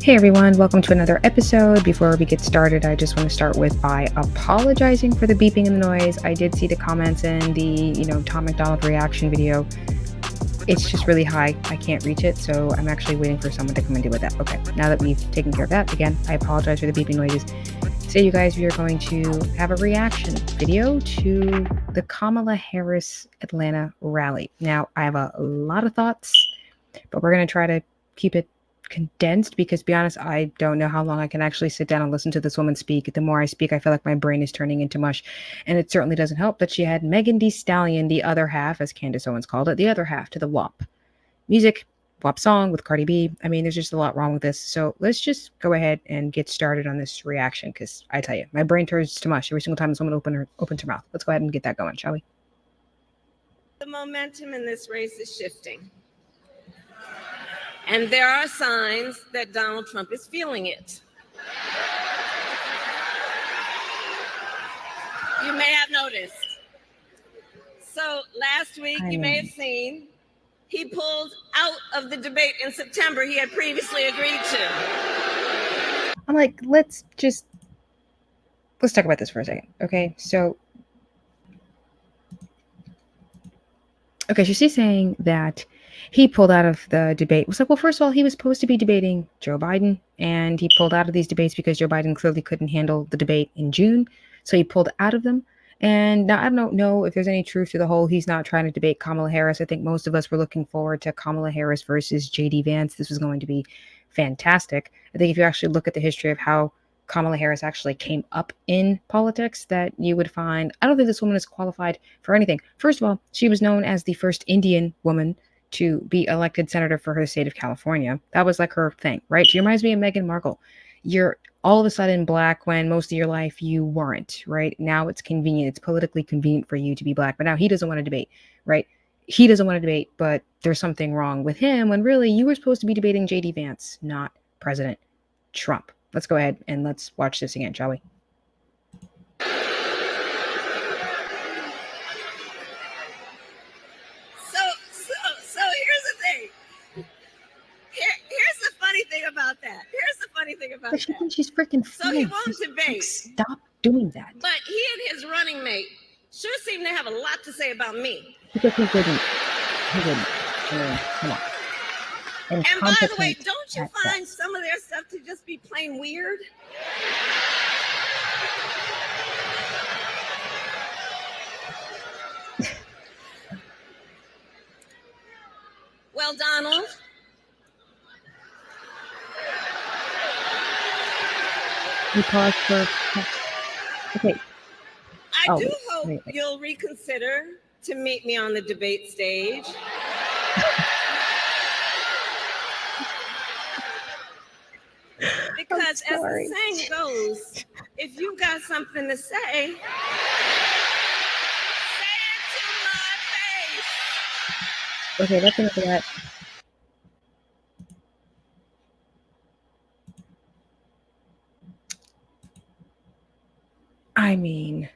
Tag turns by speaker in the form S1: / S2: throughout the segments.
S1: Hey everyone, welcome to another episode. Before we get started, I just want to start with by apologizing for the beeping and the noise. I did see the comments in the Tom McDonald reaction video. It's just really high. I can't reach it, so I'm actually waiting for someone to come and deal with that. Okay, now that we've taken care of that, again, I apologize for the beeping noises. Today, you guys, we are going to have a reaction video to the Kamala Harris Atlanta rally. Now, I have a lot of thoughts, but we're going to try to keep it condensed because, to be honest, I don't know how long I can actually sit down and listen to this woman speak. The more I speak, I feel like my brain is turning into mush, and it certainly doesn't help that she had Megan Thee Stallion, the other half, as Candace Owens called it, the other half to the WAP music, WAP song with Cardi B. I mean, there's just a lot wrong with this. So let's just go ahead and get started on this reaction because I tell you, my brain turns to mush every single time this woman opens her mouth. Let's go ahead and get that going, shall we?
S2: The momentum in this race is shifting. And there are signs that Donald Trump is feeling it. You may have noticed. So last week, you may have seen, he pulled out of the debate in September he had previously agreed to.
S1: I'm like, let's talk about this for a second, okay? So she's saying that he pulled out of the debate. It was like, well, first of all, he was supposed to be debating Joe Biden, and he pulled out of these debates because Joe Biden clearly couldn't handle the debate in June, so he pulled out of them. And now I don't know if there's any truth to the whole he's not trying to debate Kamala Harris. I think most of us were looking forward to Kamala Harris versus J.D. Vance. This was going to be fantastic. I think if you actually look at the history of how Kamala Harris actually came up in politics, that you would find, I don't think this woman is qualified for anything. First of all, she was known as the first Indian woman to be elected senator for her state of California. That was like her thing, right? She reminds me of Meghan Markle. You're all of a sudden black when most of your life you weren't, right? Now it's convenient. It's politically convenient for you to be black. But now he doesn't want to debate, right? He doesn't want to debate, but there's something wrong with him when really you were supposed to be debating J.D. Vance, not President Trump. Let's go ahead and let's watch this again, shall we?
S2: So here's the thing. Here's the funny thing about that.
S1: But she thinks she's freaking
S2: So he won't debate.
S1: Stop doing that.
S2: But he and his running mate sure seem to have a lot to say about me.
S1: Because he didn't. Come on.
S2: And by the way, don't you find some of their stuff to just be plain weird? Well, Donald,
S1: you pause for. Okay.
S2: I do hope you'll reconsider to meet me on the debate stage. Because as the saying goes, if you got something to say, say it to my face.
S1: Okay, that's enough of that. I mean,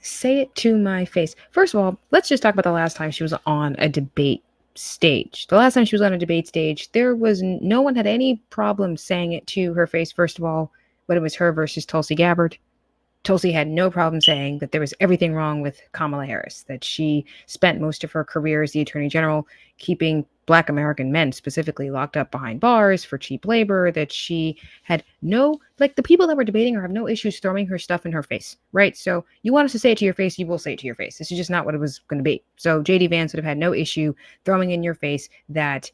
S1: say it to my face. First of all, let's just talk about the last time she was on a debate stage. The last time she was on a debate stage, there was no one had any problem saying it to her face. First of all, when it was her versus Tulsi Gabbard, Tulsi had no problem saying that there was everything wrong with Kamala Harris, that she spent most of her career as the Attorney General keeping Black American men specifically locked up behind bars for cheap labor, that she had no, like the people that were debating her have no issues throwing her stuff in her face, right? So you want us to say it to your face, you will say it to your face. This is just not what it was going to be. So J.D. Vance would have had no issue throwing in your face that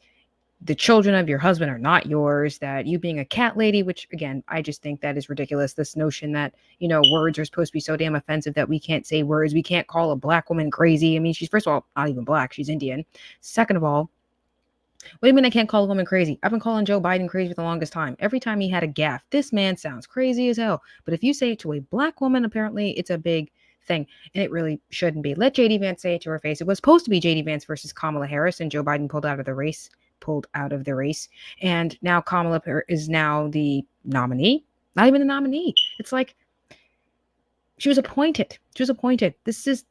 S1: the children of your husband are not yours, that you being a cat lady, which again, I just think that is ridiculous. This notion that, words are supposed to be so damn offensive that we can't say words. We can't call a black woman crazy. I mean, she's first of all, not even black. She's Indian. Second of all, what do you mean I can't call a woman crazy? I've been calling Joe Biden crazy for the longest time. Every time he had a gaffe, this man sounds crazy as hell. But if you say it to a black woman, apparently it's a big thing. And it really shouldn't be. Let J.D. Vance say it to her face. It was supposed to be J.D. Vance versus Kamala Harris, and Joe Biden pulled out of the race. And now Kamala is now the nominee. Not even the nominee. It's like She was appointed. She was appointed.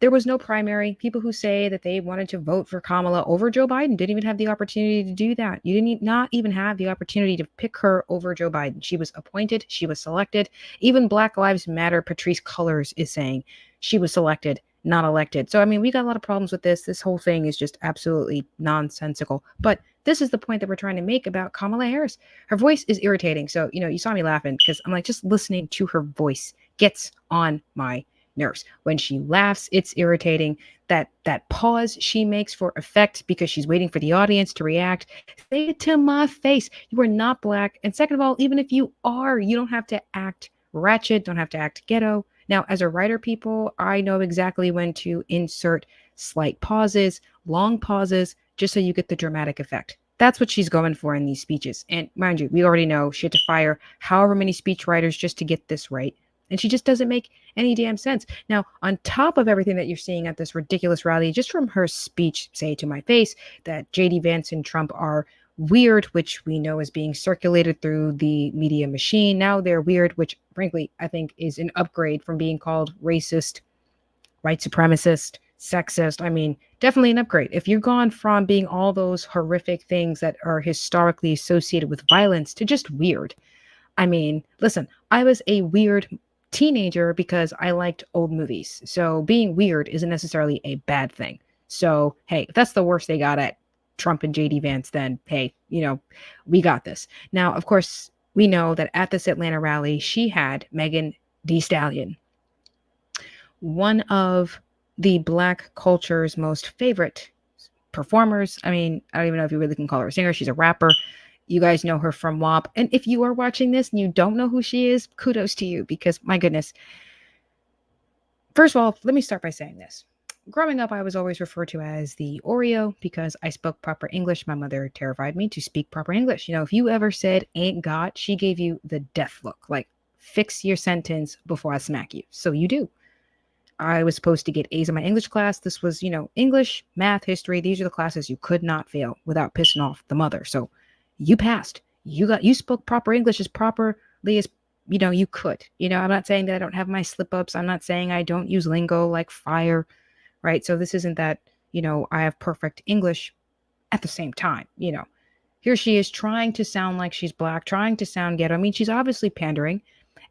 S1: There was no primary. People who say that they wanted to vote for Kamala over Joe Biden didn't even have the opportunity to do that. You didn't not even have the opportunity to pick her over Joe Biden. She was appointed. She was selected. Even Black Lives Matter, Patrice Cullors is saying she was selected, not elected. So, I mean, we got a lot of problems with this. This whole thing is just absolutely nonsensical. But this is the point that we're trying to make about Kamala Harris. Her voice is irritating. So, you saw me laughing because I'm like, just listening to her voice gets on my nerves. When she laughs, it's irritating. That pause she makes for effect because she's waiting for the audience to react. Say it to my face. You are not Black. And second of all, even if you are, you don't have to act ratchet, don't have to act ghetto. Now, as a writer, people, I know exactly when to insert slight pauses, long pauses, just so you get the dramatic effect. That's what she's going for in these speeches. And mind you, we already know she had to fire however many speech writers just to get this right. And she just doesn't make any damn sense. Now, on top of everything that you're seeing at this ridiculous rally, just from her speech, say to my face, that JD Vance and Trump are weird, which we know is being circulated through the media machine. Now they're weird, which frankly, I think is an upgrade from being called racist, white supremacist, sexist. I mean, definitely an upgrade. If you're gone from being all those horrific things that are historically associated with violence to just weird. I mean, listen, I was a weird teenager because I liked old movies. So being weird isn't necessarily a bad thing. So, hey, if that's the worst they got at Trump and JD Vance, then hey, we got this. Now, of course, we know that at this Atlanta rally, she had Megan Thee Stallion, one of the Black culture's most favorite performers. I mean, I don't even know if you really can call her a singer. She's a rapper. You guys know her from WAP. And if you are watching this and you don't know who she is, kudos to you because my goodness. First of all, let me start by saying this. Growing up, I was always referred to as the Oreo because I spoke proper English. My mother terrified me to speak proper English. If you ever said ain't got, she gave you the death look, like fix your sentence before I smack you. So you do. I was supposed to get A's in my English class. This was, English, math, history. These are the classes you could not fail without pissing off the mother. So you passed. You spoke proper English as properly as, you could. I'm not saying that I don't have my slip ups. I'm not saying I don't use lingo like fire, right? So this isn't that, I have perfect English at the same time, Here she is trying to sound like she's Black, trying to sound ghetto. I mean, she's obviously pandering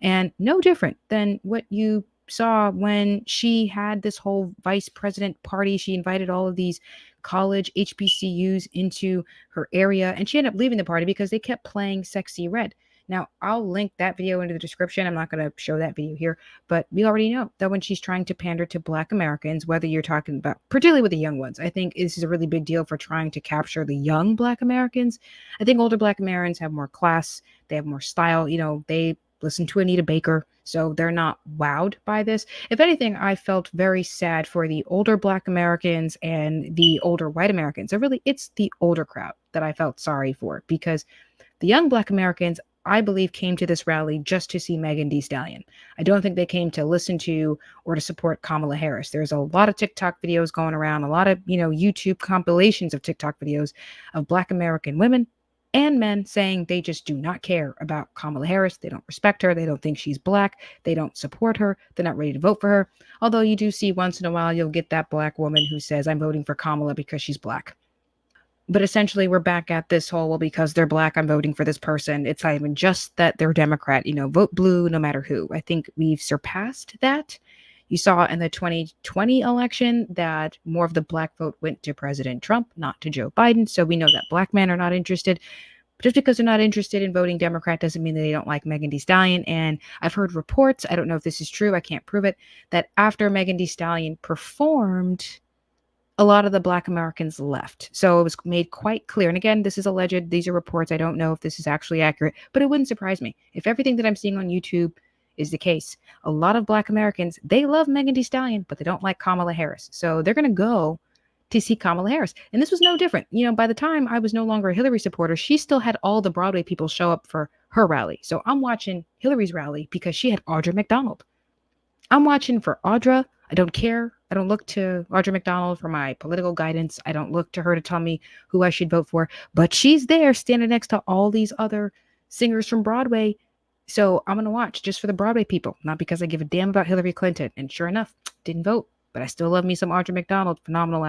S1: and no different than what you saw when she had this whole vice president party. She invited all of these college HBCUs into her area and she ended up leaving the party because they kept playing Sexy Red. Now, I'll link that video into the description. I'm not going to show that video here, but we already know that when she's trying to pander to Black Americans, whether you're talking about, particularly with the young ones, I think this is a really big deal for trying to capture the young Black Americans. I think older Black Americans have more class, they have more style, they listen to Anita Baker, so they're not wowed by this. If anything, I felt very sad for the older Black Americans and the older white Americans. It's the older crowd that I felt sorry for because the young Black Americans, I believe, came to this rally just to see Megan Thee Stallion. I don't think they came to listen to or to support Kamala Harris. There's a lot of TikTok videos going around, a lot of, YouTube compilations of TikTok videos of Black American women and men saying they just do not care about Kamala Harris. They don't respect her. They don't think she's Black. They don't support her. They're not ready to vote for her. Although you do see once in a while, you'll get that Black woman who says, I'm voting for Kamala because she's Black. But essentially, we're back at this whole, well, because they're Black, I'm voting for this person. It's not even just that they're Democrat, vote blue no matter who. I think we've surpassed that. You saw in the 2020 election that more of the Black vote went to President Trump, not to Joe Biden. So we know that Black men are not interested. But just because they're not interested in voting Democrat doesn't mean that they don't like Megan Thee Stallion. And I've heard reports, I don't know if this is true, I can't prove it, that after Megan Thee Stallion performed, a lot of the Black Americans left. So it was made quite clear. And again, this is alleged. These are reports. I don't know if this is actually accurate, but it wouldn't surprise me. If everything that I'm seeing on YouTube is the case, a lot of Black Americans, they love Megan Thee Stallion, but they don't like Kamala Harris. So they're going to go to see Kamala Harris. And this was no different. By the time I was no longer a Hillary supporter, she still had all the Broadway people show up for her rally. So I'm watching Hillary's rally because she had Audra McDonald. I'm watching for Audra. I don't care. I don't look to Audra McDonald for my political guidance. I don't look to her to tell me who I should vote for. But she's there standing next to all these other singers from Broadway So I'm going to watch just for the Broadway people, not because I give a damn about Hillary Clinton. And sure enough, didn't vote, but I still love me some Audra McDonald, phenomenal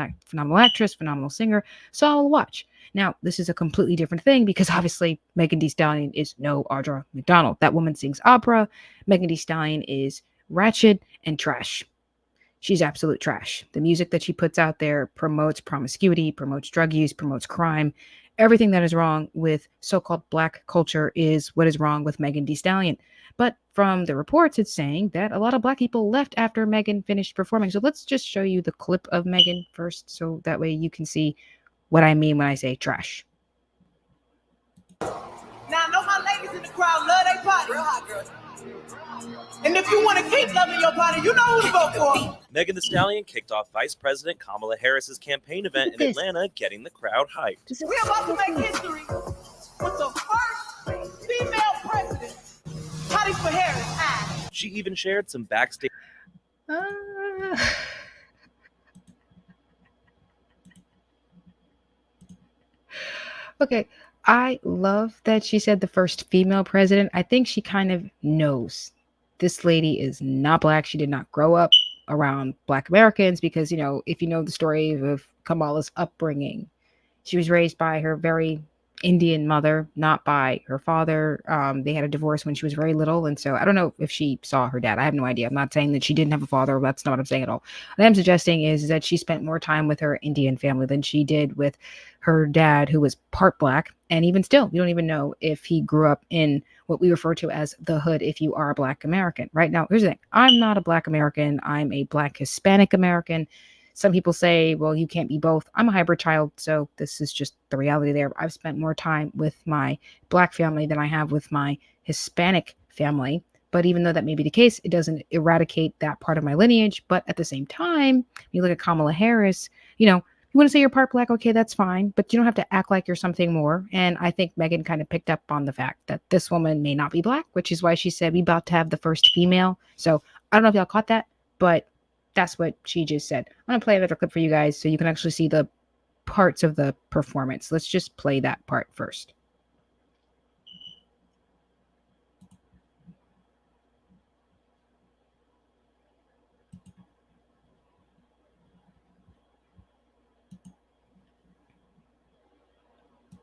S1: actress, phenomenal singer. So I'll watch. Now, this is a completely different thing because obviously Megan Thee Stallion is no Audra McDonald. That woman sings opera. Megan Thee Stallion is ratchet and trash. She's absolute trash. The music that she puts out there promotes promiscuity, promotes drug use, promotes crime. Everything that is wrong with so-called black culture is what is wrong with Megan Thee Stallion. But from the reports, it's saying that a lot of black people left after Megan finished performing. So let's just show you the clip of Megan first, so that way you can see what I mean when I say trash.
S3: Now I know my ladies in the crowd love their body. Real hot, girl. And if you want to keep loving your body, you know who to vote for.
S4: Megan Thee Stallion kicked off Vice President Kamala Harris's campaign event in Atlanta, getting the crowd hyped.
S3: We're about to make history with the first female president. Hottie for Harris.
S4: She even shared some backstage.
S1: Okay, I love that she said the first female president. I think she kind of knows this lady is not black. She did not grow up around black Americans because, you know, if you know the story of Kamala's upbringing, she was raised by her very Indian mother, not by her father. They had a divorce when she was very little. And so I don't know if she saw her dad. I have no idea. I'm not saying that she didn't have a father. That's not what I'm saying at all. What I'm suggesting is that she spent more time with her Indian family than she did with her dad, who was part black. And even still, we don't even know if he grew up in what we refer to as the hood if you are a black American. Right now, here's the thing. I'm not a black American. I'm a black Hispanic American. Some people say, well, you can't be both. I'm a hybrid child, so this is just the reality there. I've spent more time with my black family than I have with my Hispanic family. But even though that may be the case, it doesn't eradicate that part of my lineage. But at the same time, you look at Kamala Harris, you know, you want to say you're part black, okay, that's fine, but you don't have to act like you're something more. And I think Megan kind of picked up on the fact that this woman may not be black, which is why she said we about to have the first female. So I don't know if y'all caught that, but that's what she just said. I'm going to play another clip for you guys so you can actually see the parts of the performance. Let's just play that part first.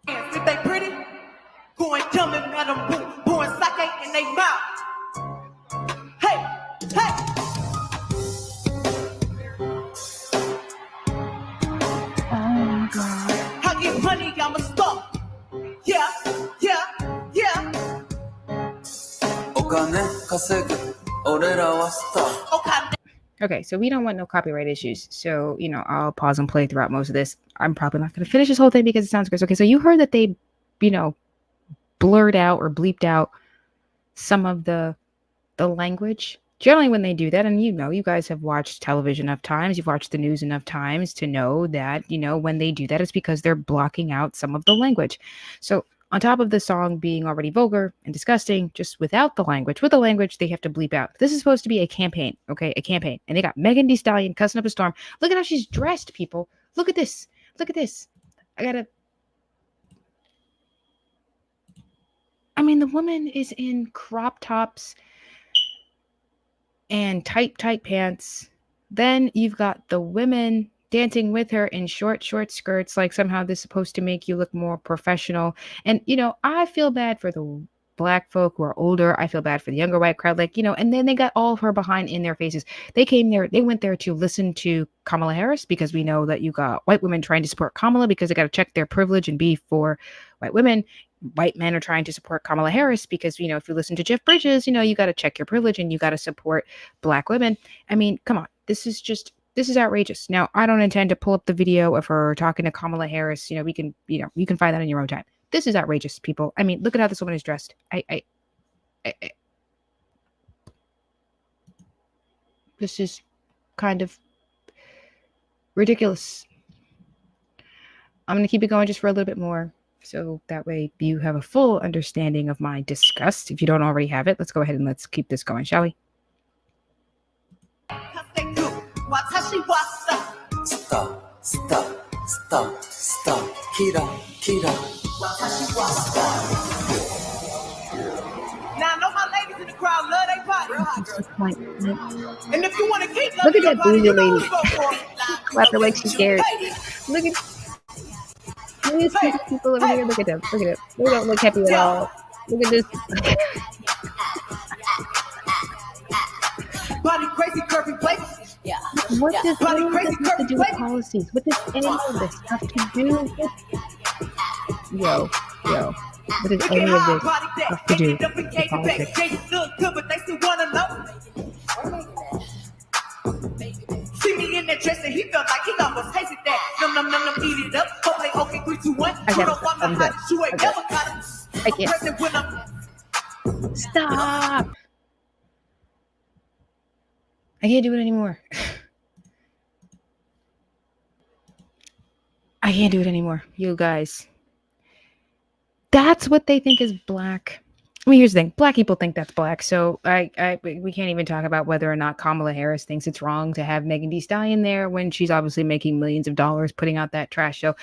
S3: If they pretty, go and tell me, madam, pouring sake in their mouth. Hey, hey.
S1: Oh, God.
S3: I get money, I'ma stop. Yeah, yeah, yeah.
S1: Okay, so we don't want no copyright issues. So, you know, I'll pause and play throughout most of this. I'm probably not going to finish this whole thing because it sounds gross. Okay, so you heard that they, you know, blurred out or bleeped out some of the language. Generally, when they do that, and you know, you guys have watched television enough times, you've watched the news enough times to know that, you know, when they do that, it's because they're blocking out some of the language. So on top of the song being already vulgar and disgusting, just without the language, with the language, they have to bleep out. This is supposed to be a campaign, okay? A campaign. And they got Megan Thee Stallion cussing up a storm. Look at how she's dressed, people. Look at this. Look at this. I mean, the woman is in crop tops and tight pants. Then you've got the women dancing with her in short skirts, like somehow this is supposed to make you look more professional. And, you know, I feel bad for the black folk who are older. I feel bad for the younger white crowd, like, you know, and then they got all of her behind in their faces. They went there to listen to Kamala Harris because we know that you got white women trying to support Kamala because they got to check their privilege and be for white women. White men are trying to support Kamala Harris because, you know, if you listen to Jeff Bridges, you know, you got to check your privilege and you got to support black women. I mean, come on, this is outrageous. Now, I don't intend to pull up the video of her talking to Kamala Harris. You know, you can find that in your own time. This is outrageous, people. I mean, look at how this woman is dressed. This is kind of ridiculous. I'm going to keep it going just for a little bit more, so that way you have a full understanding of my disgust. If you don't already have it, let's go ahead and let's keep this going, shall we?
S3: Now I know my
S1: disappointment.
S3: And if you want to keep
S1: Look
S3: loving
S1: at
S3: your
S1: that
S3: body, you
S1: boozer
S3: know
S1: lady.
S3: who to vote for.
S1: Slap her like she cares. Look at these people over here. Look at them. Look at them. They don't look happy at all. Look at this.
S3: Body crazy, curvy places.
S1: What does any of this have to do with policies? What does any of this have to do with? Yo. What does any of this have to do with politics?
S3: See me in that dress and he felt like he almost tasted that. Num, eat it up. Okay, 3, 2, 1.
S1: I can't. Stop. I can't do it anymore. I can't do it anymore. You guys. That's what they think is black. I mean, here's the thing. Black people think that's black. So we can't even talk about whether or not Kamala Harris thinks it's wrong to have Megan Thee Stallion there when she's obviously making millions of dollars putting out that trash show.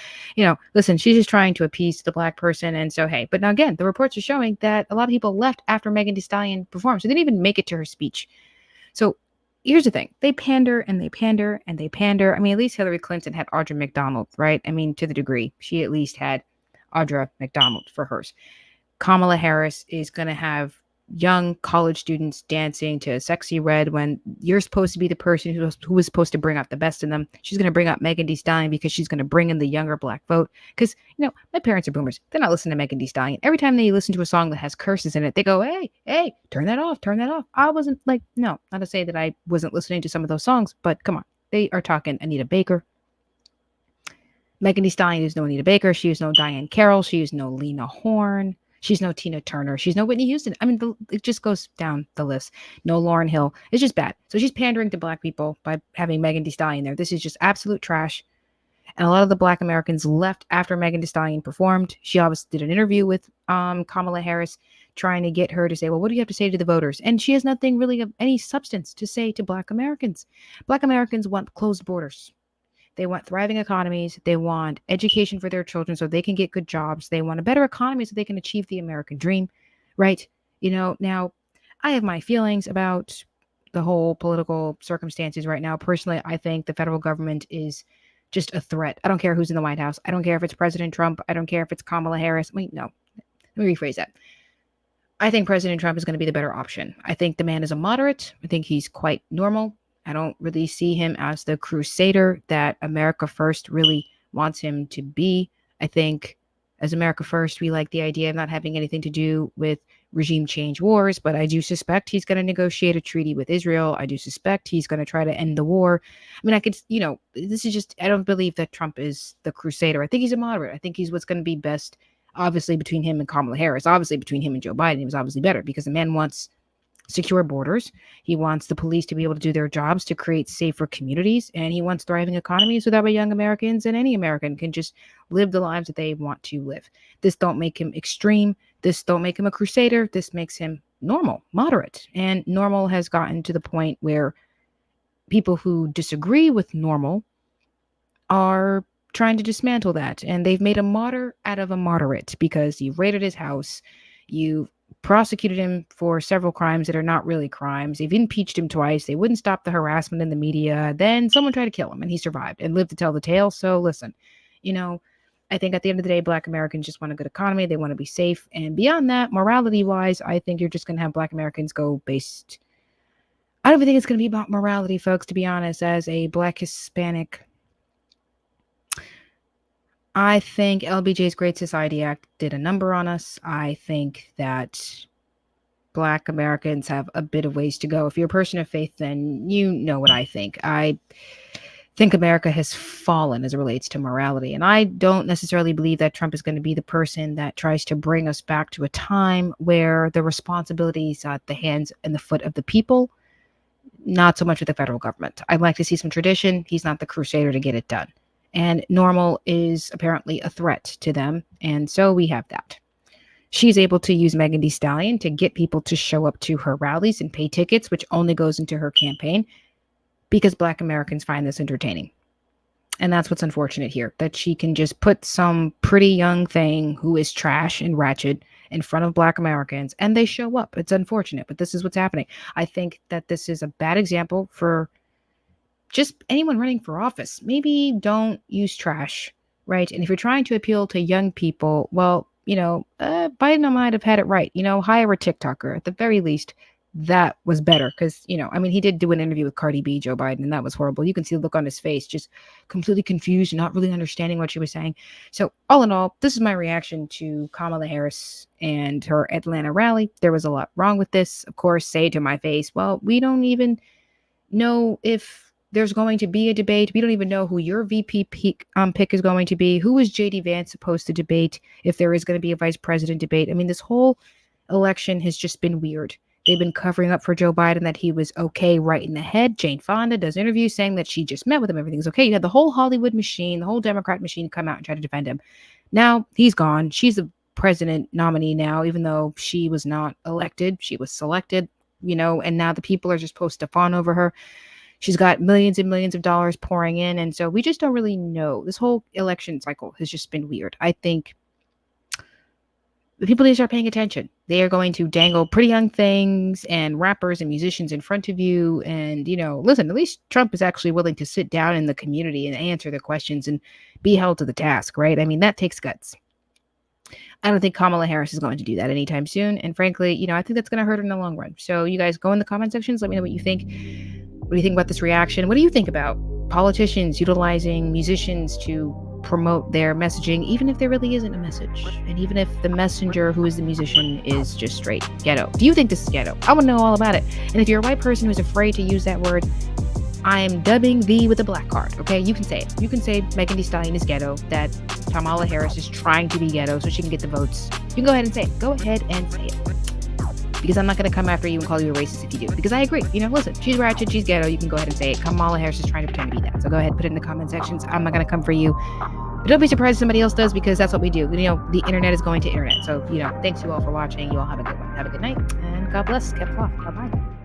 S1: Listen, she's just trying to appease the black person. And so, hey, but now again, the reports are showing that a lot of people left after Megan Thee Stallion performed. So they didn't even make it to her speech. So here's the thing. They pander and they pander and they pander. I mean, at least Hillary Clinton had Audra McDonald, right? I mean, to the degree. She at least had Audra McDonald for hers. Kamala Harris is going to have young college students dancing to Sexy Red when you're supposed to be the person who was supposed to bring out the best in them. She's going to bring out Megan Thee Stallion because she's going to bring in the younger black vote. Because, my parents are boomers. They're not listening to Megan Thee Stallion. Every time they listen to a song that has curses in it, they go, hey, turn that off. I wasn't no, not to say that I wasn't listening to some of those songs, but come on. They are talking Anita Baker. Megan Thee Stallion is no Anita Baker. She is no Diane Carroll. She is no Lena Horne. She's no Tina Turner. She's no Whitney Houston. I mean, it just goes down the list. No Lauryn Hill. It's just bad. So she's pandering to black people by having Megan Thee Stallion there. This is just absolute trash. And a lot of the black Americans left after Megan Thee Stallion performed. She obviously did an interview with Kamala Harris trying to get her to say, well, what do you have to say to the voters? And she has nothing really of any substance to say to black Americans. Black Americans want closed borders. They want thriving economies. They want education for their children so they can get good jobs. They want a better economy so they can achieve the American dream, right? Now I have my feelings about the whole political circumstances right now. Personally, I think the federal government is just a threat. I don't care who's in the White House. I don't care if it's President Trump. I don't care if it's Kamala Harris. Wait, no. Let me rephrase that. I think President Trump is going to be the better option. I think the man is a moderate. I think he's quite normal. I don't really see him as the crusader that America First really wants him to be. I think as America First, we like the idea of not having anything to do with regime change wars, but I do suspect he's going to negotiate a treaty with Israel. I do suspect he's going to try to end the war. I mean, this is just, I don't believe that Trump is the crusader. I think he's a moderate. I think he's what's going to be best, obviously, between him and Kamala Harris. Obviously, between him and Joe Biden, he was obviously better because the man wants secure borders. He wants the police to be able to do their jobs to create safer communities, and he wants thriving economies so that way young Americans and any American can just live the lives that they want to live. This don't make him extreme. This don't make him a crusader. This makes him normal, moderate. And normal has gotten to the point where people who disagree with normal are trying to dismantle that. And they've made a martyr out of a moderate because you raided his house. You prosecuted him for several crimes that are not really crimes. They've impeached him twice. They wouldn't stop the harassment in the media. Then someone tried to kill him and he survived and lived to tell the tale. So listen, I think at the end of the day, black Americans just want a good economy. They want to be safe. And beyond that, morality wise, I think you're just going to have black Americans go based. I don't even think it's going to be about morality, folks, to be honest. As a black Hispanic, I think LBJ's Great Society Act did a number on us. I think that black Americans have a bit of ways to go. If you're a person of faith, then you know what I think. I think America has fallen as it relates to morality. And I don't necessarily believe that Trump is going to be the person that tries to bring us back to a time where the responsibility is at the hands and the foot of the people, not so much with the federal government. I'd like to see some tradition. He's not the crusader to get it done. And normal is apparently a threat to them. And so we have that. She's able to use Megan Thee Stallion to get people to show up to her rallies and pay tickets, which only goes into her campaign because black Americans find this entertaining. And that's what's unfortunate here, that she can just put some pretty young thing who is trash and ratchet in front of Black Americans, and they show up. It's unfortunate, but this is what's happening. I think that this is a bad example for just anyone running for office. Maybe don't use trash, right? And if you're trying to appeal to young people, well, Biden might have had it right. Hire a TikToker at the very least. That was better because, he did do an interview with Cardi B, Joe Biden, and that was horrible. You can see the look on his face, just completely confused, not really understanding what she was saying. So all in all, this is my reaction to Kamala Harris and her Atlanta rally. There was a lot wrong with this. Of course, say to my face, well, we don't even know if there's going to be a debate. We don't even know who your VP pick is going to be. Who is JD Vance supposed to debate if there is going to be a vice president debate? I mean, this whole election has just been weird. They've been covering up for Joe Biden that he was okay right in the head. Jane Fonda does interviews saying that she just met with him. Everything's okay. You had the whole Hollywood machine, the whole Democrat machine come out and try to defend him. Now he's gone. She's the president nominee now, even though she was not elected. She was selected, and now the people are just supposed to fawn over her. She's got millions and millions of dollars pouring in. And so we just don't really know. This whole election cycle has just been weird. I think the people need to start paying attention. They are going to dangle pretty young things and rappers and musicians in front of you. And, listen, at least Trump is actually willing to sit down in the community and answer the questions and be held to the task, right? I mean, that takes guts. I don't think Kamala Harris is going to do that anytime soon. And frankly, I think that's going to hurt her in the long run. So you guys go in the comment sections. Let me know what you think. What do you think about this reaction? What do you think about politicians utilizing musicians to promote their messaging, even if there really isn't a message? And even if the messenger who is the musician is just straight ghetto? Do you think this is ghetto? I want to know all about it. And if you're a white person who's afraid to use that word, I'm dubbing thee with a black card, okay? You can say it. You can say Megan Thee Stallion is ghetto, that Kamala Harris is trying to be ghetto so she can get the votes. You can go ahead and say it. Go ahead and say it. Because I'm not going to come after you and call you a racist if you do. Because I agree. Listen, she's ratchet, she's ghetto. You can go ahead and say it. Kamala Harris is trying to pretend to be that. So go ahead, put it in the comment sections. I'm not going to come for you. But don't be surprised if somebody else does, because that's what we do. The internet is going to internet. So, thanks you all for watching. You all have a good one. Have a good night. And God bless. Kept off. Bye-bye.